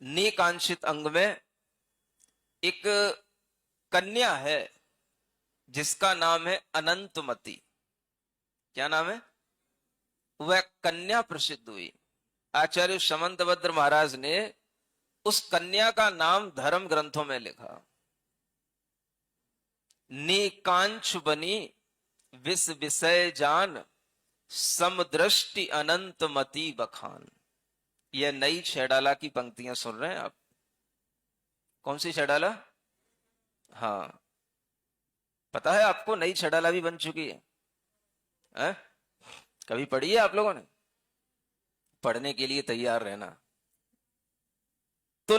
निकांक्षित अंग में एक कन्या है जिसका नाम है अनंतमती। क्या नाम है? वह कन्या प्रसिद्ध हुई। आचार्य समंतभद्र महाराज ने उस कन्या का नाम धर्म ग्रंथों में लिखा, निकांक्ष बनी विष विषय जान समदृष्टि अनंतमती बखान। यह नई छैडाला की पंक्तियां सुन रहे हैं आप? कौन सी छैडाला? हाँ, पता है आपको नई छैडाला भी बन चुकी है? कभी पढ़ी है आप लोगों ने? पढ़ने के लिए तैयार रहना। तो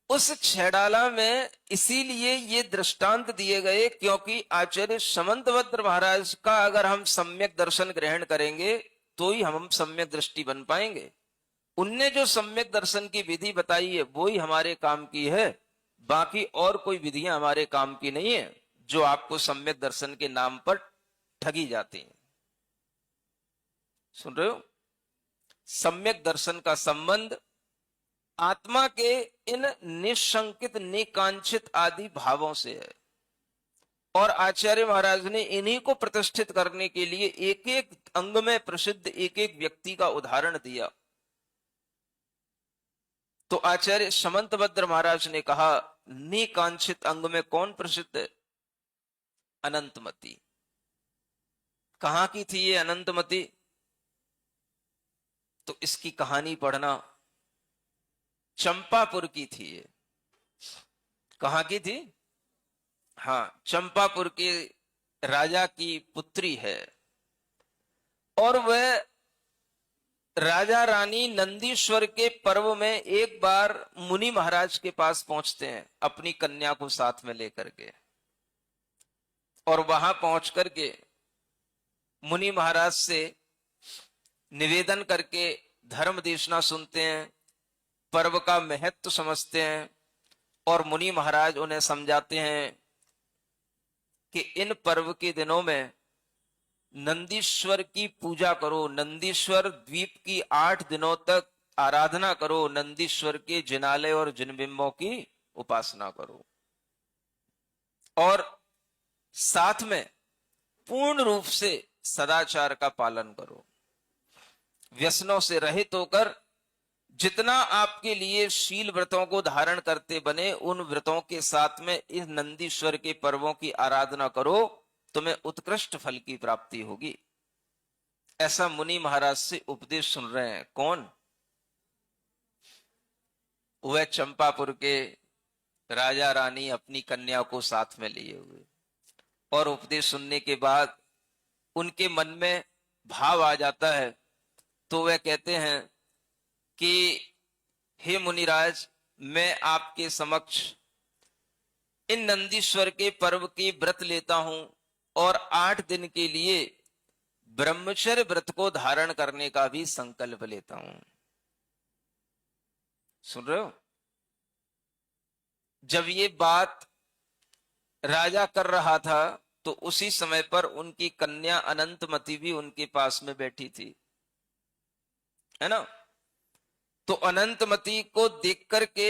उस छैडाला में इसीलिए ये दृष्टांत दिए गए क्योंकि आचार्य समंतभद्र महाराज का अगर हम सम्यक दर्शन ग्रहण करेंगे तो ही हम सम्यक दृष्टि बन पाएंगे। उनने जो सम्यक दर्शन की विधि बताई है वो ही हमारे काम की है, बाकी और कोई विधियां हमारे काम की नहीं है जो आपको सम्यक दर्शन के नाम पर ठगी जाती हैं। सुन रहे हो? सम्यक दर्शन का संबंध आत्मा के इन निशंकित निकांक्षित आदि भावों से है, और आचार्य महाराज ने इन्हीं को प्रतिष्ठित करने के लिए एक एक अंग में प्रसिद्ध एक एक व्यक्ति का उदाहरण दिया। तो आचार्य समंतभद्र महाराज ने कहा, निकांक्षित अंग में कौन प्रसिद्ध है? अनंतमती। कहां की थी ये अनंतमती? तो इसकी कहानी पढ़ना। चंपापुर की थी ये। कहां की थी? हाँ, चंपापुर के राजा की पुत्री है। और वह राजा रानी नंदीश्वर के पर्व में एक बार मुनि महाराज के पास पहुंचते हैं अपनी कन्या को साथ में लेकर के, और वहां पहुंच करके मुनि महाराज से निवेदन करके धर्म देशना सुनते हैं, पर्व का महत्व समझते हैं, और मुनि महाराज उन्हें समझाते हैं कि इन पर्व के दिनों में नंदीश्वर की पूजा करो, नंदीश्वर द्वीप की 8 दिनों तक आराधना करो, नंदीश्वर के जिनालय और जिनबिंबों की उपासना करो, और साथ में पूर्ण रूप से सदाचार का पालन करो। व्यसनों से रहित होकर जितना आपके लिए शील व्रतों को धारण करते बने, उन व्रतों के साथ में इस नंदीश्वर के पर्वों की आराधना करो, तुम्हें उत्कृष्ट फल की प्राप्ति होगी। ऐसा मुनि महाराज से उपदेश सुन रहे हैं। कौन? वह चंपापुर के राजा रानी अपनी कन्या को साथ में लिए हुए, और उपदेश सुनने के बाद उनके मन में भाव आ जाता है। तो वह कहते हैं कि हे मुनिराज, मैं आपके समक्ष इन नंदीश्वर के पर्व की व्रत लेता हूं और 8 दिन के लिए ब्रह्मचर्य व्रत को धारण करने का भी संकल्प लेता हूं। सुन रहे हो? जब ये बात राजा कर रहा था तो उसी समय पर उनकी कन्या अनंतमती भी उनके पास में बैठी थी, है ना? तो अनंतमती को देख करके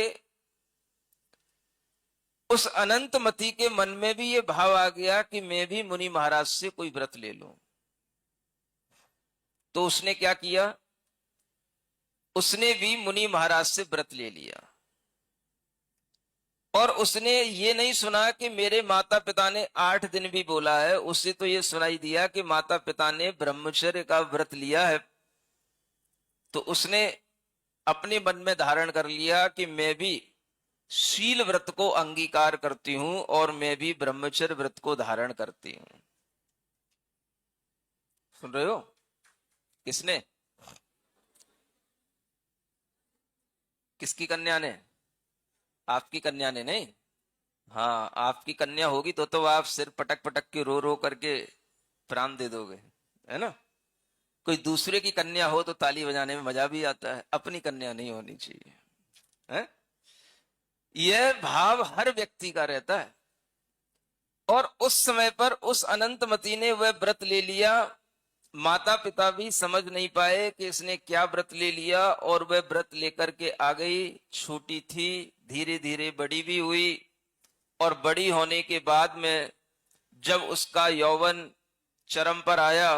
उस अनंतमती के मन में भी ये भाव आ गया कि मैं भी मुनि महाराज से कोई व्रत ले लूं। तो उसने क्या किया? उसने भी मुनि महाराज से व्रत ले लिया, और उसने ये नहीं सुना कि मेरे माता पिता ने 8 दिन भी बोला है, उसे तो ये सुनाई दिया कि माता पिता ने ब्रह्मचर्य का व्रत लिया है। तो उसने अपने मन में धारण कर लिया कि मैं भी शील व्रत को अंगीकार करती हूं और मैं भी ब्रह्मचर्य व्रत को धारण करती हूं। सुन रहे हो? किसने? किसकी कन्या ने? आपकी कन्या ने नहीं। हाँ, आपकी कन्या होगी तो आप सिर पटक पटक के रो रो करके प्राण दे दोगे, है ना? कोई दूसरे की कन्या हो तो ताली बजाने में मजा भी आता है, अपनी कन्या नहीं होनी चाहिए, है? यह भाव हर व्यक्ति का रहता है। और उस समय पर उस अनंतमती ने वह व्रत ले लिया, माता पिता भी समझ नहीं पाए कि इसने क्या व्रत ले लिया, और वह व्रत लेकर के आ गई। छोटी थी, धीरे धीरे बड़ी भी हुई, और बड़ी होने के बाद में जब उसका यौवन चरम पर आया,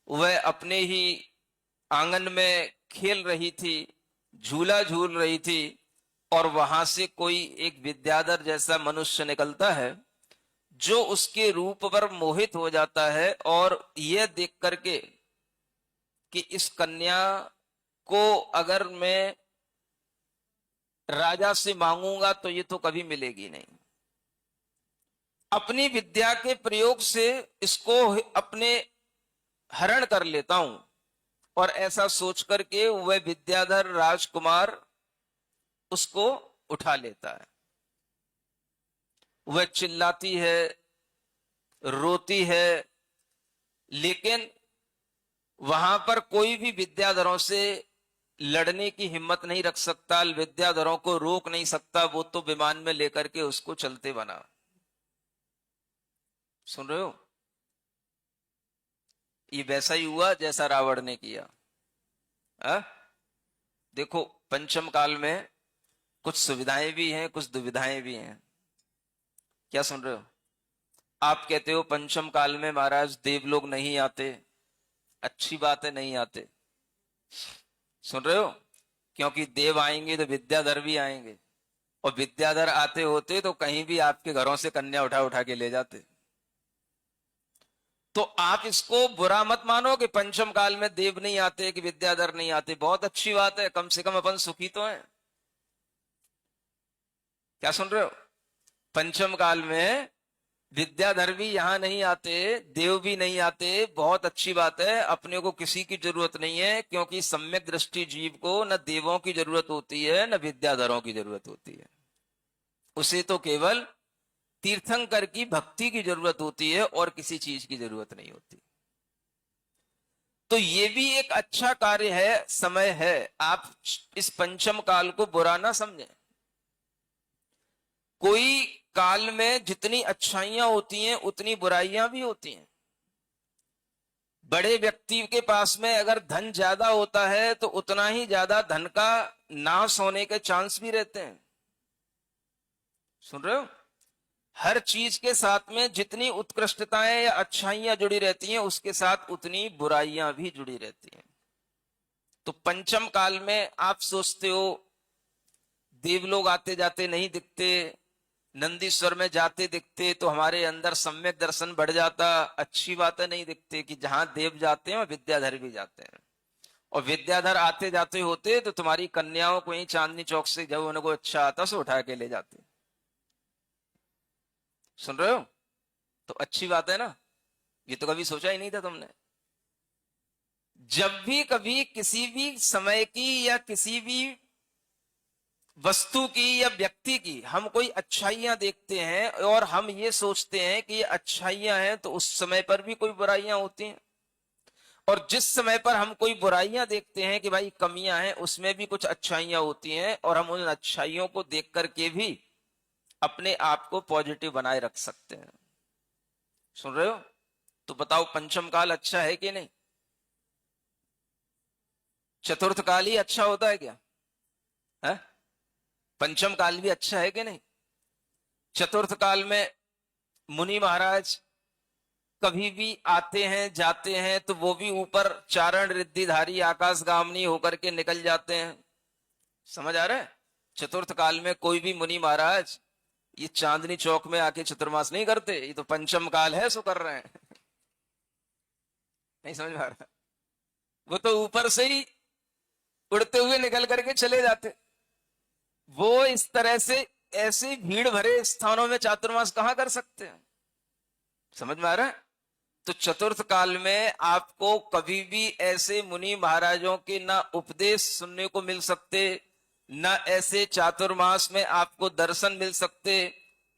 वह अपने ही आंगन में खेल रही थी, झूला झूल रही थी, और वहां से कोई एक विद्याधर जैसा मनुष्य निकलता है जो उसके रूप पर मोहित हो जाता है, और यह देख करके कि इस कन्या को अगर मैं राजा से मांगूंगा तो ये तो कभी मिलेगी नहीं, अपनी विद्या के प्रयोग से इसको अपने हरण कर लेता हूं। और ऐसा सोच करके वह विद्याधर राजकुमार उसको उठा लेता है। वह चिल्लाती है, रोती है, लेकिन वहां पर कोई भी विद्याधरों से लड़ने की हिम्मत नहीं रख सकता, विद्याधरों को रोक नहीं सकता। वो तो विमान में लेकर के उसको चलते बना। सुन रहे हो? ये वैसा ही हुआ जैसा रावण ने किया। देखो, पंचम काल में कुछ सुविधाएं भी हैं, कुछ दुविधाएं भी हैं। क्या सुन रहे हो? आप कहते हो पंचम काल में महाराज देव लोग नहीं आते। अच्छी बात है, नहीं आते। सुन रहे हो? क्योंकि देव आएंगे तो विद्याधर भी आएंगे, और विद्याधर आते होते तो कहीं भी आपके घरों से कन्या उठा उठा के ले जाते। तो आप इसको बुरा मत मानो कि पंचम काल में देव नहीं आते, कि विद्याधर नहीं आते। बहुत अच्छी बात है, कम से कम अपन सुखी तो हैं। क्या सुन रहे हो? पंचम काल में विद्याधर भी यहां नहीं आते, देव भी नहीं आते। बहुत अच्छी बात है, अपने को किसी की जरूरत नहीं है, क्योंकि सम्यक दृष्टि जीव को न देवों की जरूरत होती है न विद्याधरों की जरूरत होती है। उसे तो केवल तीर्थंकर की भक्ति की जरूरत होती है, और किसी चीज की जरूरत नहीं होती। तो ये भी एक अच्छा कार्य है, समय है। आप इस पंचम काल को बुरा ना समझें। कोई काल में जितनी अच्छाइयां होती हैं उतनी बुराइयां भी होती हैं। बड़े व्यक्ति के पास में अगर धन ज्यादा होता है तो उतना ही ज्यादा धन का नाश होने के चांस भी रहते हैं। सुन रहे हो? हर चीज के साथ में जितनी उत्कृष्टताएं या अच्छाइयां जुड़ी रहती हैं, उसके साथ उतनी बुराइयां भी जुड़ी रहती हैं। तो पंचम काल में आप सोचते हो देव लोग आते जाते नहीं दिखते, नंदीश्वर में जाते दिखते तो हमारे अंदर सम्यक दर्शन बढ़ जाता। अच्छी बात है, नहीं दिखते कि जहां देव जाते हैं विद्याधर भी जाते हैं। और विद्याधर आते जाते होते तो तुम्हारी कन्याओं को ही चांदनी चौक से जब उनको अच्छा आता सो उठा के ले जाते। सुन रहे हो? तो अच्छी बात है ना। ये तो कभी सोचा ही नहीं था तुमने। जब भी कभी किसी भी समय की या किसी भी वस्तु की या व्यक्ति की हम कोई अच्छाइयां देखते हैं और हम ये सोचते हैं कि ये अच्छाइयां हैं, तो उस समय पर भी कोई बुराइयां होती हैं। और जिस समय पर हम कोई बुराइयां देखते हैं कि भाई कमियां हैं, उसमें भी कुछ अच्छाइयां होती हैं, और हम उन अच्छाइयों को देख करके भी अपने आप को पॉजिटिव बनाए रख सकते हैं। सुन रहे हो? तो बताओ पंचम काल अच्छा है कि नहीं? चतुर्थ काल ही अच्छा होता है क्या? है? पंचम काल भी अच्छा है कि नहीं? चतुर्थ काल में मुनि महाराज कभी भी आते हैं जाते हैं तो वो भी ऊपर चारण रिद्धिधारी आकाशगामिनी होकर के निकल जाते हैं। समझ आ रहा है? चतुर्थ काल में कोई भी मुनि महाराज ये चांदनी चौक में आके चतुर्मास नहीं करते। ये तो पंचम काल है सो कर रहे हैं। नहीं समझ में आ रहा? वो तो ऊपर से ही उड़ते हुए निकल करके चले जाते। वो इस तरह से ऐसे भीड़ भरे स्थानों में चातुर्मास कहां कर सकते हैं? समझ में आ रहा है? तो चतुर्थ काल में आपको कभी भी ऐसे मुनि महाराजों के ना उपदेश सुनने को मिल सकते, ना ऐसे चातुर्मास में आपको दर्शन मिल सकते।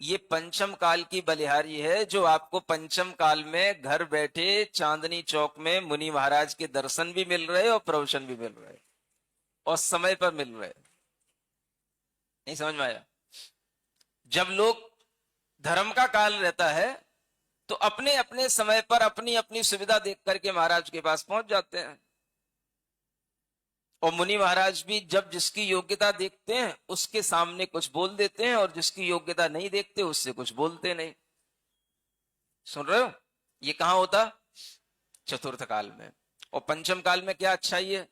ये पंचम काल की बलिहारी है, जो आपको पंचम काल में घर बैठे चांदनी चौक में मुनि महाराज के दर्शन भी मिल रहे और प्रवचन भी मिल रहे, और समय पर मिल रहे। नहीं समझ में आया? जब लोग धर्म का काल रहता है तो अपने अपने समय पर अपनी अपनी सुविधा देख करके महाराज के पास पहुंच जाते हैं। और मुनि महाराज भी जब जिसकी योग्यता देखते हैं उसके सामने कुछ बोल देते हैं, और जिसकी योग्यता नहीं देखते उससे कुछ बोलते नहीं। सुन रहे हो? ये कहां होता? चतुर्थ काल में। और पंचम काल में क्या अच्छाई है?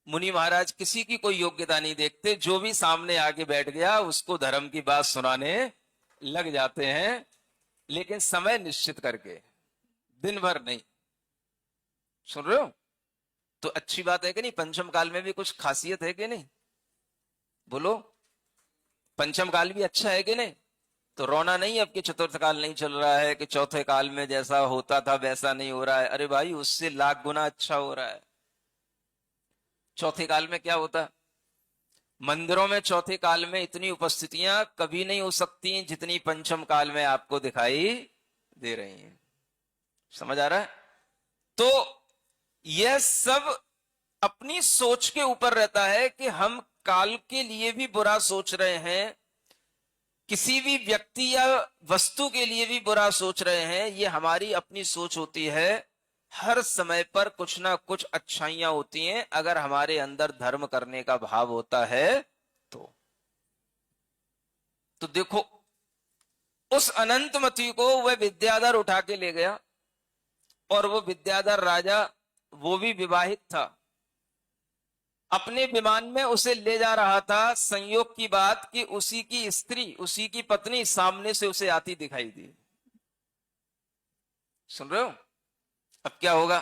मुनि महाराज किसी की कोई योग्यता नहीं देखते, जो भी सामने आके बैठ गया उसको धर्म की बात सुनाने लग जाते हैं, लेकिन समय निश्चित करके, दिन भर नहीं। सुन रहे हो? तो अच्छी बात है कि नहीं? पंचम काल में भी कुछ खासियत है कि नहीं? बोलो, पंचम काल भी अच्छा है कि नहीं? तो रोना नहीं अब कि चतुर्थ काल नहीं चल रहा है, कि चौथे काल में जैसा होता था वैसा नहीं हो रहा है। अरे भाई, उससे लाख गुना अच्छा हो रहा है। चौथे काल में क्या होता? मंदिरों में चौथे काल में इतनी उपस्थितियां कभी नहीं हो सकती जितनी पंचम काल में आपको दिखाई दे रही हैं। समझ आ रहा है? तो यह सब अपनी सोच के ऊपर रहता है कि हम काल के लिए भी बुरा सोच रहे हैं, किसी भी व्यक्ति या वस्तु के लिए भी बुरा सोच रहे हैं, ये हमारी अपनी सोच होती है। हर समय पर कुछ ना कुछ अच्छाइयां होती हैं अगर हमारे अंदर धर्म करने का भाव होता है तो देखो, उस अनंतमती को वह विद्याधर उठा के ले गया, और वो विद्याधर राजा वो भी विवाहित था। अपने विमान में उसे ले जा रहा था। संयोग की बात कि उसी की स्त्री, उसी की पत्नी सामने से उसे आती दिखाई दी। सुन रहे हो? अब क्या होगा?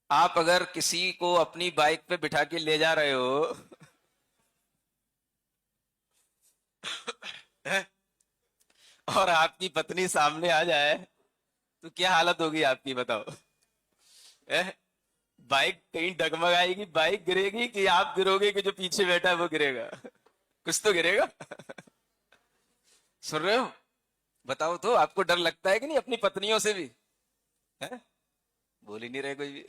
आप अगर किसी को अपनी बाइक पे बिठा के ले जा रहे हो और आपकी पत्नी सामने आ जाए तो क्या हालत होगी आपकी, बताओ? बाइक कहीं डगमगाएगी, बाइक गिरेगी, कि आप गिरोगे, कि जो पीछे बैठा है वो गिरेगा? कुछ तो गिरेगा। सुन रहे हो? बताओ तो, आपको डर लगता है कि नहीं अपनी पत्नियों से भी? है? बोल ही नहीं रहे कोई भी।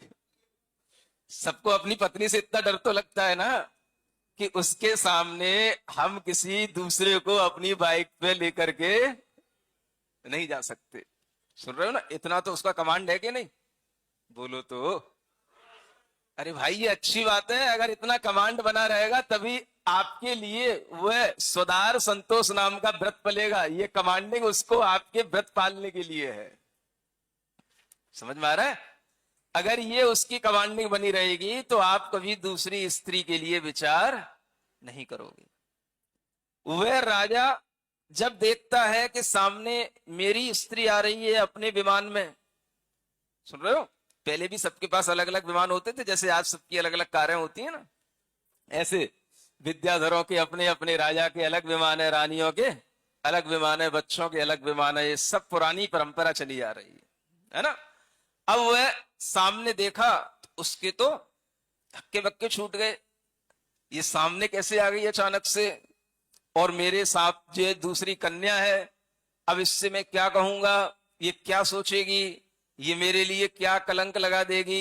सबको अपनी पत्नी से इतना डर तो लगता है ना, कि उसके सामने हम किसी दूसरे को अपनी बाइक पे लेकर के नहीं जा सकते। सुन रहे हो ना? इतना तो उसका कमांड है कि नहीं? बोलो तो। अरे भाई, ये अच्छी बात है। अगर इतना कमांड बना रहेगा तभी आपके लिए वह स्वदार संतोष नाम का व्रत पलेगा। ये कमांडिंग उसको आपके व्रत पालने के लिए है। समझ में आ रहा है? अगर ये उसकी कमांडिंग बनी रहेगी तो आप कभी दूसरी स्त्री के लिए विचार नहीं करोगे। वह राजा जब देखता है कि सामने मेरी स्त्री आ रही है अपने विमान में, सुन रहे हो? पहले भी सबके पास अलग अलग विमान होते थे, जैसे आज सबकी अलग अलग कारें होती है ना, ऐसे विद्याधरों के अपने अपने राजा के अलग विमान है, रानियों के अलग विमान है, बच्चों के अलग विमान है। ये सब पुरानी परंपरा चली आ रही है ना? अब वह सामने देखा तो उसके तो धक्के बक्के छूट गए। ये सामने कैसे आ गई अचानक से? और मेरे साथ जो दूसरी कन्या है, अब इससे मैं क्या कहूंगा? ये क्या सोचेगी? ये मेरे लिए क्या कलंक लगा देगी?